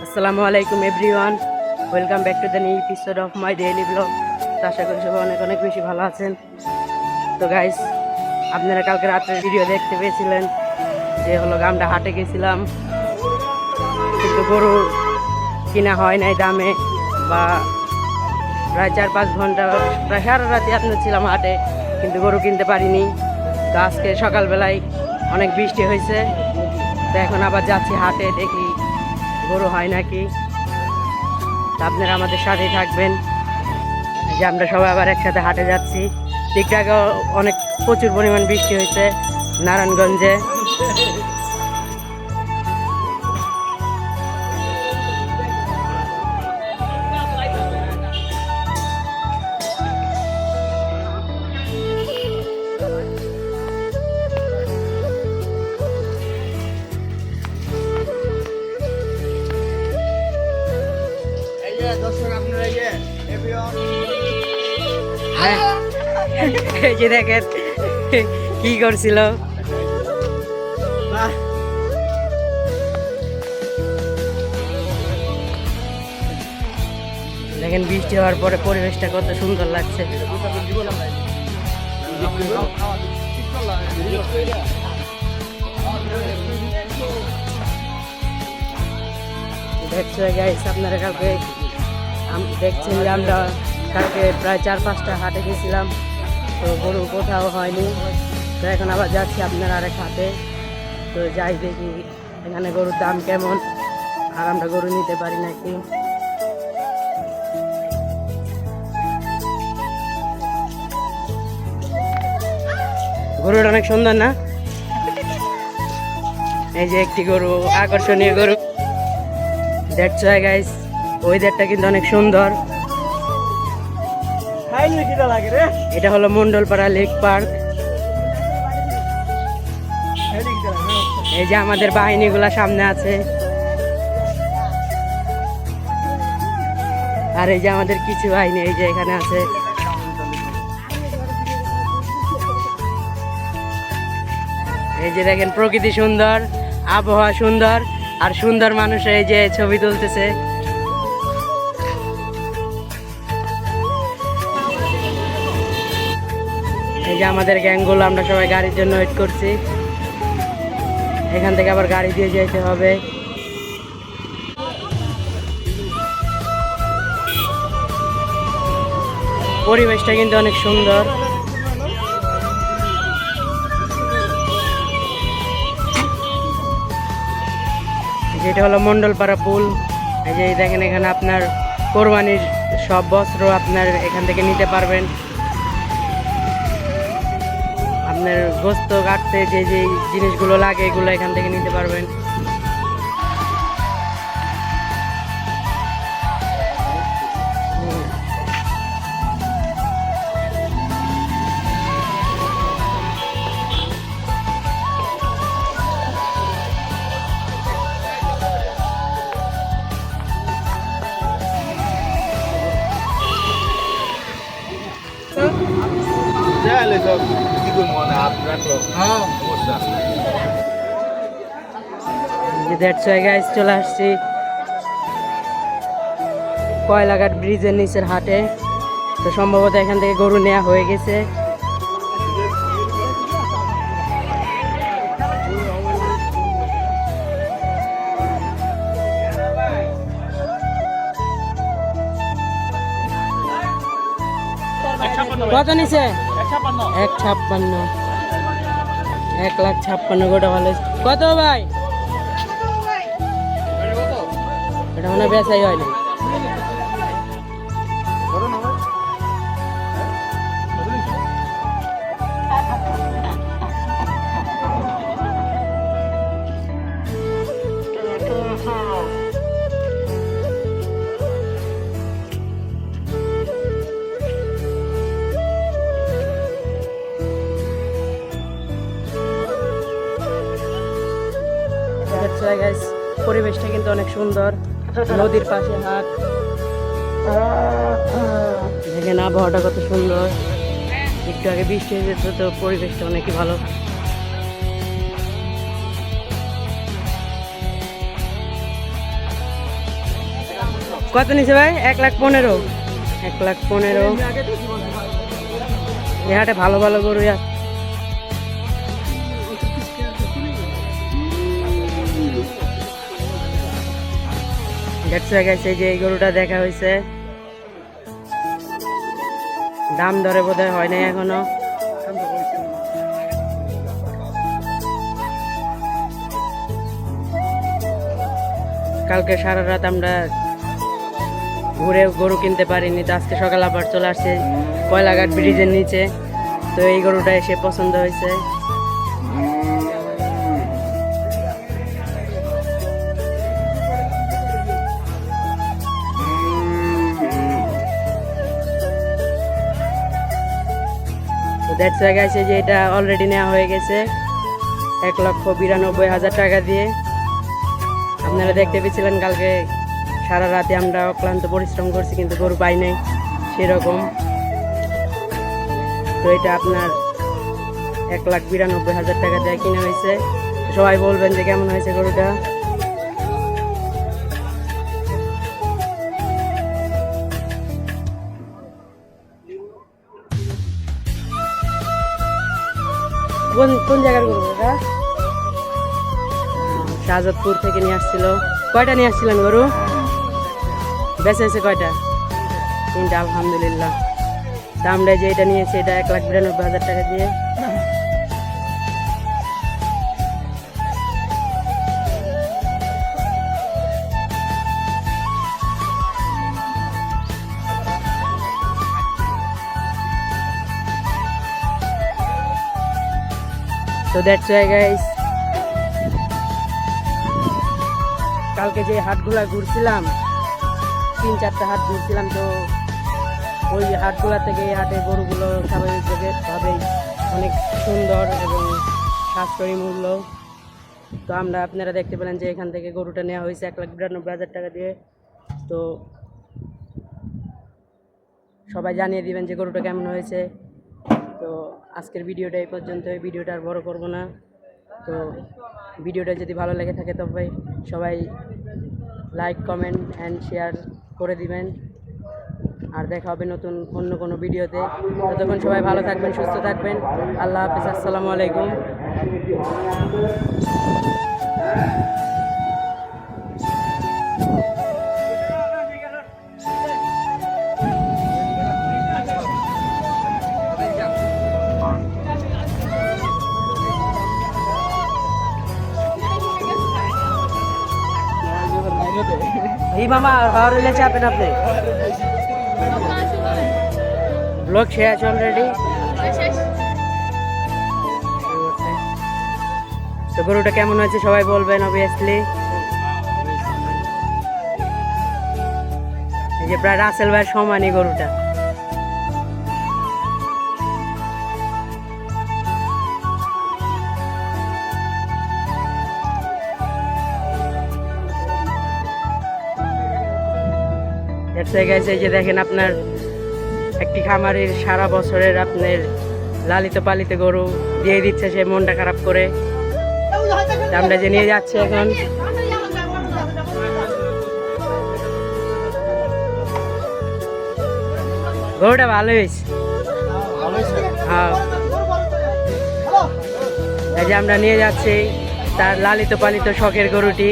আসসালামু আলাইকুম everyone, welcome back to the new episode of my daily blog. আশা করি সবাই অনেক অনেক বেশি ভালো আছেন। তো গাইস, আপনারা কালকে রাত্রের ভিডিও দেখতে পেয়েছিলেন যে হলো আমরা হাটে গেছিলাম, কিন্তু গরু কিনা হয় নাই দামে, বা প্রায় 4-5 ঘন্টা প্রায় সারা রাতে আপনার ছিলাম হাটে, কিন্তু গরু কিনতে পারিনি। তো আজকে সকালবেলায় অনেক বৃষ্টি হয়েছে, তো এখন আবার যাচ্ছি হাটে, দেখি গরু হয় নাকি। তা আপনারা আমাদের সাথেই থাকবেন, যে আমরা সবাই আবার একসাথে হাটে যাচ্ছি। ঠিক আগে অনেক প্রচুর পরিমাণ বৃষ্টি হয়েছে নারায়ণগঞ্জে। এই যে দেখেন কি করছিল, দেখেন বৃষ্টি হওয়ার পরে পরিবেশটা কত সুন্দর লাগছে। দেখছো গাইস, আপনারা কালকে দেখছেন যে আমরা কালকে প্রায় 4-5টা হাটে গেছিলাম, তো গরু কোথাও হয়নি। তো এখন আবার যাচ্ছি আপনার আরেক হাটে, তো যাই দেখি এখানে গরুর দাম কেমন, আর আমরা গরু নিতে পারি নাকি। গরুটা অনেক সুন্দর না? এই যে একটি গরু, আকর্ষণীয় গরু। দেখছো গাইস, ওয়েদারটা কিন্তু অনেক সুন্দর। এটা হলো মন্ডলপাড়া লেক পার্ক। এই যে আমাদের বাহিনীগুলা সামনে আছে, আর এই যে আমাদের কিছু বাহিনী এই যে এখানে আছে। এই যে দেখেন প্রকৃতি সুন্দর, আবহাওয়া সুন্দর, আর সুন্দর মানুষ এই যে ছবি তুলতেছে। এই যে আমাদের গ্যাংগুলো, আমরা সবাই গাড়ির জন্য ওয়েট করছি। এখান থেকে আবার গাড়ি দিয়ে যেতে হবে। পরিবেশটা কিন্তু অনেক সুন্দর। যেটা হলো মন্ডলপাড়া পুল। এই যে দেখেন, এখানে আপনার কোরবানির সব বস্ত্র আপনার এখান থেকে নিতে পারবেন। আপনার গোস্ত কাটতে যে যে জিনিসগুলো লাগে এগুলো এখান থেকে নিতে পারবেন। চলে আসছি কয়লাঘাট ব্রিজের নিচের হাটে। তো সম্ভবত এখান থেকে গরু নেওয়া হয়ে গেছে। কত নিচে? 1,56,000। 1,56,000 গোটা ভালো। কত ভাই? এটা মনে বেচাই হয় না। পরিবেশটা কিন্তু অনেক সুন্দর, নদীর পাশে হাট। দেখেন আবহাওয়াটা কত সুন্দর। একটু আগে বৃষ্টি হয়ে যেত, তো পরিবেশটা অনেকই ভালো। কত নিছে ভাই? 1,15,000। 1,15,000। এই হাটে ভালো ভালো গরু আছে। দেখছো গেছে যে এই গরুটা দেখা হয়েছে, দাম দরে বোধহয় হয় নাই এখনো। কালকে সারা রাত আমরা ঘুরে গরু কিনতে পারিনি, তো আজকে সকাল আবার চলে আসছে কয়লাঘাট ব্রিজের নিচে। তো এই গরুটা এসে পছন্দ হয়েছে। তো দ্যাটস ওয়াই গাইস, যে এটা অলরেডি নেওয়া হয়ে গেছে 1,92,000 টাকা দিয়ে। আপনারা দেখতে পেয়েছিলেন কালকে সারা রাতে আমরা অক্লান্ত পরিশ্রম করছি, কিন্তু গরু পাই নাই সেরকম। তো এটা আপনার 1,92,000 টাকা দিয়ে কিনে হয়েছে। সবাই বলবেন যে কেমন হয়েছে গরুটা। কোন জায়গার গরু এটা? শাহজাদপুর থেকে নিয়ে আসছিল। কয়টা নিয়ে আসছিলেন গরু? বেঁচে আছে কয়টা? 3টা, আলহামদুলিল্লাহ। তা আমরা যে এটা নিয়েছি এটা 1,92,000 টাকা দিয়ে। তো দ্যাটস ওয়াই গাইস, কালকে যে হাটগুলা ঘুরছিলাম, 3-4টা হাট ঘুরছিলাম, তো ওই হাটগুলা থেকে এই হাটে গরুগুলো স্বাভাবিকভাবেই অনেক সুন্দর এবং সাশ্রয়ী মূল্য। তো আপনারা দেখতে পেলেন যে এখান থেকে গরুটা নেওয়া হয়েছে 1,92,000 টাকা দিয়ে। তো সবাই জানিয়ে দিবেন যে গরুটা কেমন হয়েছে। তো আজকের ভিডিওটা এই পর্যন্ত, এই ভিডিওটা আর বড় করব না। তো ভিডিওটা যদি ভালো লেগে থাকে তবে সবাই লাইক, কমেন্ট অ্যান্ড শেয়ার করে দিবেন। আর দেখা হবে নতুন অন্য কোনো ভিডিওতে। ততক্ষণ সবাই ভালো থাকবেন, সুস্থ থাকবেন। আল্লাহ হাফিজ, আসসালামু আলাইকুম। এই মামা আর হইলে চাপেন আপনি। ব্লগ শেয়ার আছে অলরেডি। তো গরুটা কেমন হয়েছে সবাই বলবেন অবভিয়াসলি। এই যে প্রায় রাসেল ভাইয়ের সমানই গরুটা। এই যে দেখেন, আপনার একটি খামারের সারা বছরের আপনার লালিত পালিত গরু দিয়ে দিচ্ছে সে মনটা খারাপ করে। আমরা যে নিয়ে যাচ্ছি এখন, গরুটা ভালো হয়েছে। হ্যাঁ, এই যে আমরা নিয়ে যাচ্ছি তার লালিত পালিত শখের গরুটি।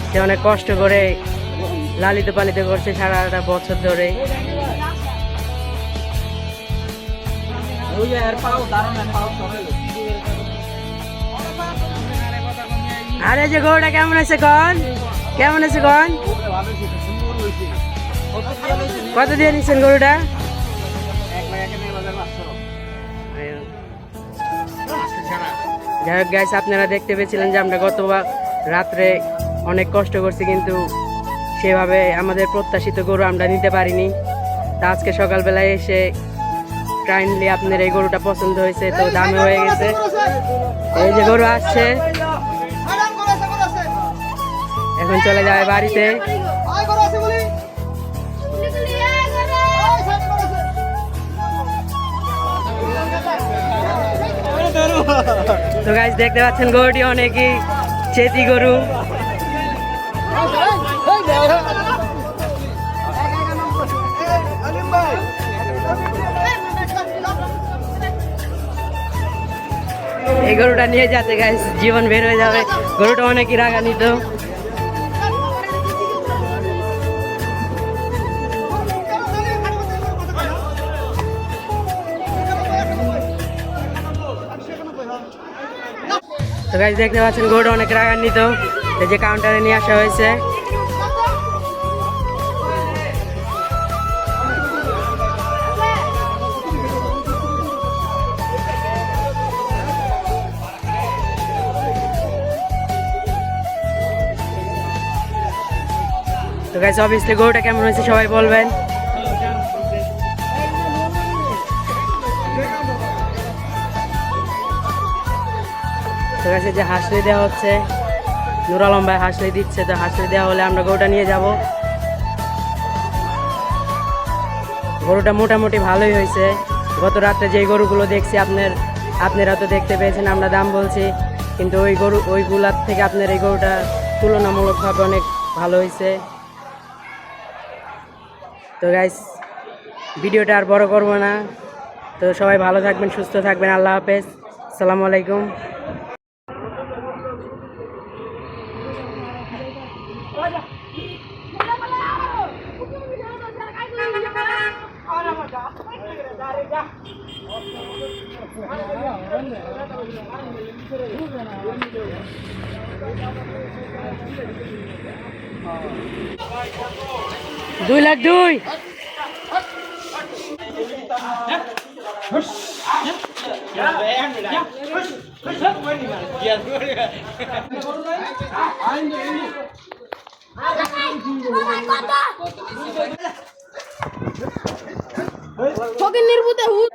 সে অনেক কষ্ট করে লালিত পালিত করছে সারাটা বছর ধরে। আরে যে গরুটা কেমন আছে কন, কেমন আছে কন? কত দিয়ে নিচ্ছেন গরুটা? যাই হোক গাইস, আপনারা দেখতে পেয়েছিলেন যে আমরা গতবার রাত্রে অনেক কষ্ট করছি, কিন্তু সেভাবে আমাদের প্রত্যাশিত গরু আমরা নিতে পারিনি। তা আজকে সকালবেলায় এসে কাইন্ডলি আপনার এই গরুটা পছন্দ হয়েছে, তো দামে হয়ে গেছে। এই যে গরু আসছে, এখন চলে যাবে বাড়িতে। তো গাইস দেখতে পাচ্ছেন গরুটি অনেকই চেতি গরু। এই গরুটা নিয়ে যাচ্ছে গাইস, জীবন বের হয়ে যাবে। গরুটা অনেকই রাগান্বিত। তো গাইস দেখতে পাচ্ছেন গরুটা অনেক রাগান্বিত, এই যে কাউন্টারে নিয়ে আসা হয়েছে। তো গাইস অবভিয়াসলি গরুটা কেমন হয়েছে সবাই বলবেন। তো গাইস যে হাঁসলি দেওয়া হচ্ছে, নুর আলম ভাই হাঁসলি দিচ্ছে। তো হাঁসলি দেওয়া হলে আমরা গরুটা নিয়ে যাব। গরুটা মোটামুটি ভালোই হয়েছে। গত রাতে যেই গরুগুলো দেখছি আপনারা তো দেখতে পেয়েছেন, আমরা দাম বলছি, কিন্তু ওইগুলার থেকে আপনার এই গরুটা তুলনামূলকভাবে অনেক ভালো হয়েছে। তো গাইস ভিডিওটা আর বড় করব না। তো সবাই ভালো থাকবেন, সুস্থ থাকবেন। আল্লাহ হাফেজ, আসসালামু আলাইকুম। দুই লাখ দুই। নির্বুতে হুত